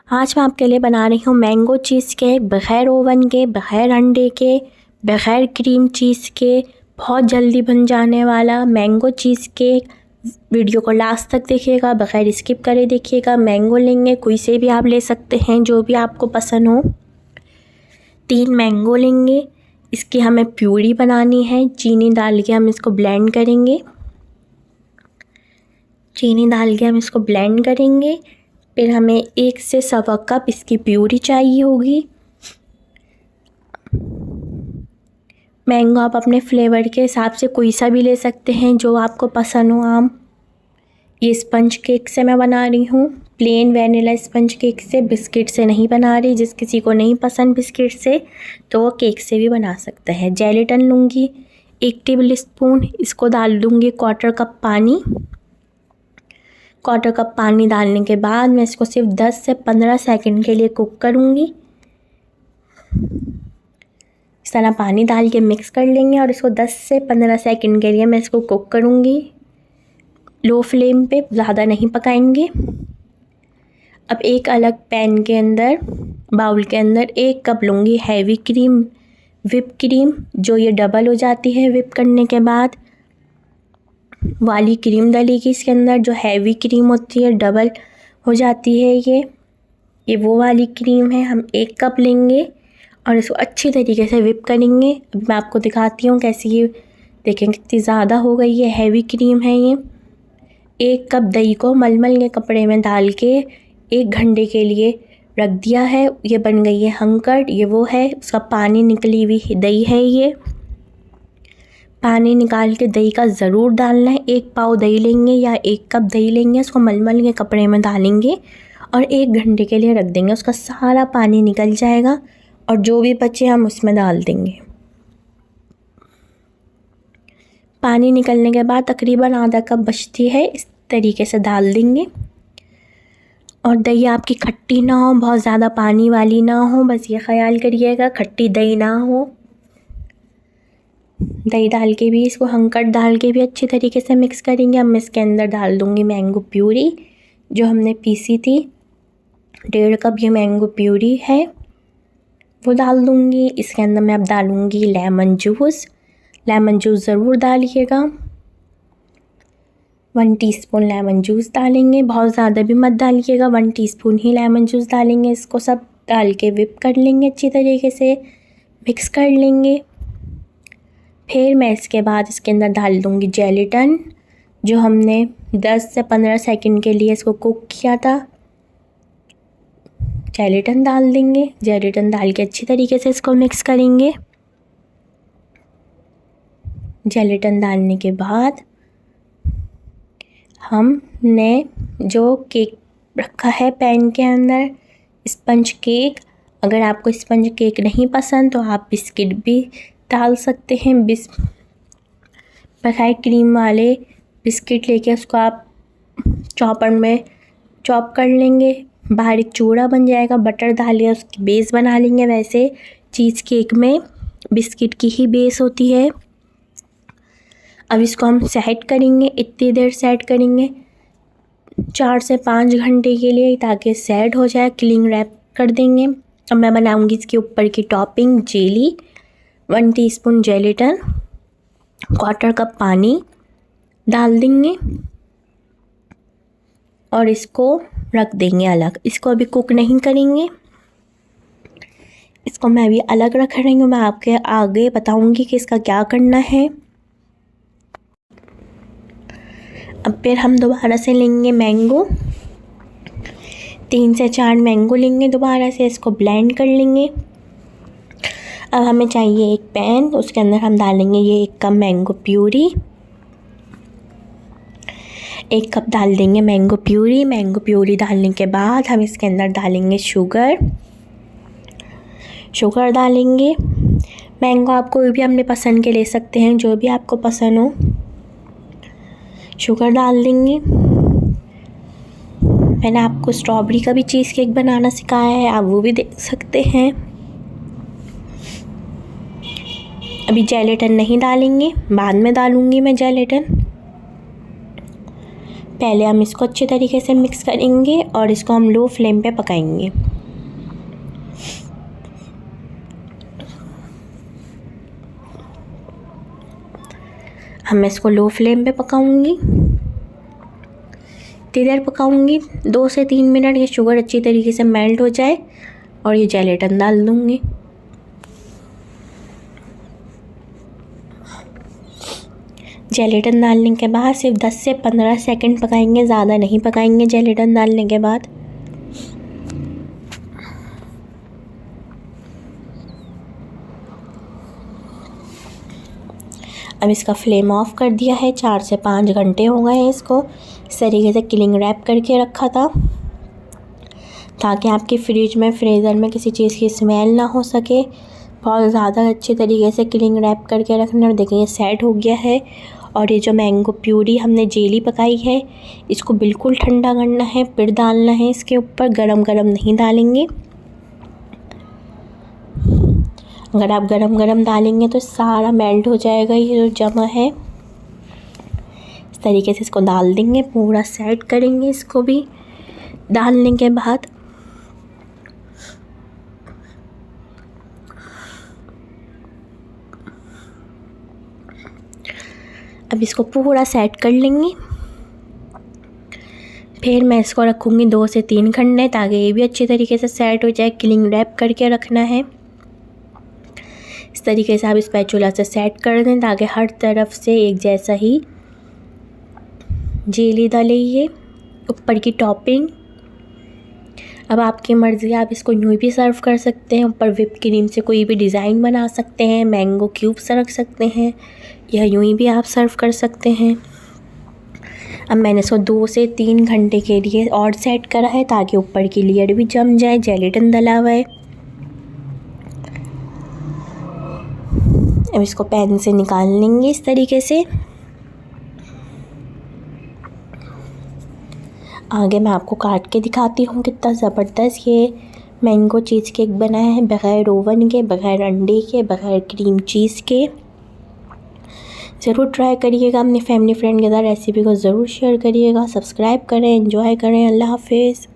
आज मैं आपके लिए बना रही हूँ मैंगो चीज़ केक, बग़ैर ओवन के, बग़ैर अंडे के, बग़ैर क्रीम चीज़ के, बहुत जल्दी बन जाने वाला मैंगो चीज़ केक। वीडियो को लास्ट तक देखिएगा, बग़ैर स्किप करे देखिएगा। मैंगो लेंगे, कोई से भी आप ले सकते हैं, जो भी आपको पसंद हो। 3 मैंगो लेंगे, इसकी हमें प्यूरी बनानी है। चीनी डाल के हम इसको ब्लेंड करेंगे। फिर हमें 1 से सवा कप इसकी प्यूरी चाहिए होगी। मैंगो आप अपने फ्लेवर के हिसाब से कोई सा भी ले सकते हैं, जो आपको पसंद हो आम। ये स्पंज केक से मैं बना रही हूँ, प्लेन वैनिला स्पंज केक से, बिस्किट से नहीं बना रही। जिस किसी को नहीं पसंद बिस्किट से तो वो केक से भी बना सकता है। जेलेटिन लूँगी 1 टेबल स्पून, इसको डाल दूँगी 1/4 कप पानी। 1/4 कप पानी डालने के बाद मैं इसको सिर्फ 10 से 15 सेकंड के लिए कुक करूँगी। इस तरह पानी डाल के मिक्स कर लेंगे और इसको 10 से 15 सेकंड के लिए मैं इसको कुक करूँगी, लो फ्लेम पे, ज़्यादा नहीं पकाएंगे। अब एक अलग पैन के अंदर, बाउल के अंदर 1 कप लूँगी हैवी क्रीम, व्हिप क्रीम, जो ये डबल हो जाती है व्हिप करने के बाद वाली क्रीम डलेगी इसके अंदर। जो हैवी क्रीम होती है डबल हो जाती है, ये वो वाली क्रीम है। हम 1 कप लेंगे और इसको अच्छी तरीके से व्हिप करेंगे। अब मैं आपको दिखाती हूँ कैसे। ये देखें कितनी ज़्यादा हो गई है, हैवी क्रीम है ये। 1 कप दही को मलमल के कपड़े में डाल के 1 घंटे के लिए रख दिया है। ये बन गई है हंकड़, ये वो है, उसका पानी निकली हुई दही है। ये पानी निकाल के दही का ज़रूर डालना है। 1 पाव दही लेंगे या 1 कप दही लेंगे, उसको मलमल के कपड़े में डालेंगे और 1 घंटे के लिए रख देंगे। उसका सारा पानी निकल जाएगा और जो भी बचे हम उसमें डाल देंगे। पानी निकलने के बाद तकरीबन आधा कप बचती है, इस तरीके से डाल देंगे। और दही आपकी खट्टी ना हो, बहुत ज़्यादा पानी वाली ना हो, बस ये ख्याल करिएगा खट्टी दही ना हो। दही डाल के भी, इसको हंकड़ डाल के भी अच्छी तरीके से मिक्स करेंगे। अब मैं इसके अंदर डाल दूँगी मैंगो प्यूरी जो हमने पीसी थी। 1.5 कप ये मैंगो प्यूरी है, वो डाल दूँगी। इसके अंदर मैं अब डालूँगी लेमन जूस ज़रूर डालिएगा। 1 टीस्पून लेमन जूस डालेंगे, बहुत ज़्यादा भी मत डालिएगा, 1 टीस्पून ही लेमन जूस डालेंगे। इसको सब डाल के व्हिप कर लेंगे, अच्छी तरीके से मिक्स कर लेंगे। फिर मैं इसके बाद इसके अंदर डाल दूँगी जेलेटिन, जो हमने 10 से 15 सेकंड के लिए इसको कुक किया था। जेलेटिन डाल देंगे, जेलेटिन डाल के अच्छी तरीके से इसको मिक्स करेंगे। जेलेटिन डालने के बाद हमने जो केक रखा है पैन के अंदर, स्पंज केक, अगर आपको स्पंज केक नहीं पसंद तो आप बिस्किट भी डाल सकते हैं। बग़ैर क्रीम वाले बिस्किट लेके उसको आप चॉपर में चॉप कर लेंगे, बारीक चूड़ा बन जाएगा। बटर डालिए, उसकी बेस बना लेंगे। वैसे चीज़ केक में बिस्किट की ही बेस होती है। अब इसको हम सेट करेंगे, इतनी देर सेट करेंगे 4 से 5 घंटे के लिए, ताकि सेट हो जाए। क्लिंग रैप कर देंगे। अब मैं बनाऊंगी इसके ऊपर की topping jelly. 1 teaspoon gelatin, 1/4 cup पानी डाल देंगे और इसको रख देंगे अलग। इसको अभी कुक नहीं करेंगे, इसको मैं अभी अलग रख रही हूँ। मैं आपके आगे बताऊंगी कि इसका क्या करना है। अब फिर हम दोबारा से लेंगे मैंगो, 3 से 4 मैंगो लेंगे, दोबारा से इसको ब्लेंड कर लेंगे। अब हमें चाहिए एक पैन, उसके अंदर हम डालेंगे ये 1 कप मैंगो प्यूरी। 1 कप डाल देंगे मैंगो प्यूरी डालने के बाद हम इसके अंदर डालेंगे शुगर डालेंगे। मैंगो आप कोई भी अपने पसंद के ले सकते हैं, जो भी आपको पसंद हो। शुगर डाल देंगे। मैंने आपको स्ट्रॉबेरी का भी चीज़ केक बनाना सिखाया है, आप वो भी देख सकते हैं। अभी जेलेटिन नहीं डालेंगे, बाद में डालूँगी मैं जेलेटिन। पहले हम इसको अच्छे तरीके से मिक्स करेंगे और इसको हम लो फ्लेम पे पकाएंगे। मैं इसको लो फ्लेम पे पकाऊंगी। इतनी देर पकाऊंगी 2 से 3 मिनट, ये शुगर अच्छी तरीके से मेल्ट हो जाए और ये जेलेटिन डाल दूँगी। जेलेटिन डालने के बाद सिर्फ 10 से 15 सेकंड पकाएंगे, ज़्यादा नहीं पकाएंगे जेलेटिन डालने के बाद। अब इसका फ्लेम ऑफ कर दिया है। 4 से 5 घंटे हो गए हैं इसको इस तरीके से क्लिंग रैप करके रखा था, ताकि आपके फ्रिज में फ्रीज़र में किसी चीज़ की स्मेल ना हो सके। बहुत ज़्यादा अच्छे तरीके से क्लिंग रैप करके रखना। और देखिए ये सेट हो गया है। और ये जो मैंगो प्यूरी हमने जेली पकाई है, इसको बिल्कुल ठंडा करना है, फिर डालना है इसके ऊपर। गरम गरम नहीं डालेंगे, अगर आप गरम गरम डालेंगे तो सारा मेल्ट हो जाएगा ये जो जमा है। इस तरीके से इसको डाल देंगे, पूरा सेट करेंगे इसको भी। डालने के बाद अब इसको पूरा सेट कर लेंगे। फिर मैं इसको रखूँगी 2 से 3 घंटे, ताकि ये भी अच्छी तरीके से सेट हो जाए। क्लिंग रैप करके रखना है। इस तरीके से आप स्पैचुला से सेट कर दें, ताकि हर तरफ से एक जैसा ही जेली डाले। ये ऊपर की टॉपिंग अब आपकी मर्ज़ी, आप इसको यूँ भी सर्व कर सकते हैं। ऊपर व्हिप क्रीम से कोई भी डिज़ाइन बना सकते हैं, मैंगो क्यूब्स रख सकते हैं, या यूँ भी आप सर्व कर सकते हैं। अब मैंने इसको 2 से 3 घंटे के लिए और सेट करा है, ताकि ऊपर की लेयर भी जम जाए, जेलेटिन डला हुआ है। अब इसको पैन से निकाल लेंगे इस तरीके से। आगे मैं आपको काट के दिखाती हूँ कितना ज़बरदस्त ये मैंगो चीज़ केक बनाया है, बग़ैर ओवन के, बग़ैर अंडे के, बग़ैर क्रीम चीज़ के। ज़रूर ट्राई करिएगा, अपनी फैमिली फ्रेंड के साथ रेसिपी को ज़रूर शेयर करिएगा। सब्सक्राइब करें, एंजॉय करें। अल्लाह हाफिज़।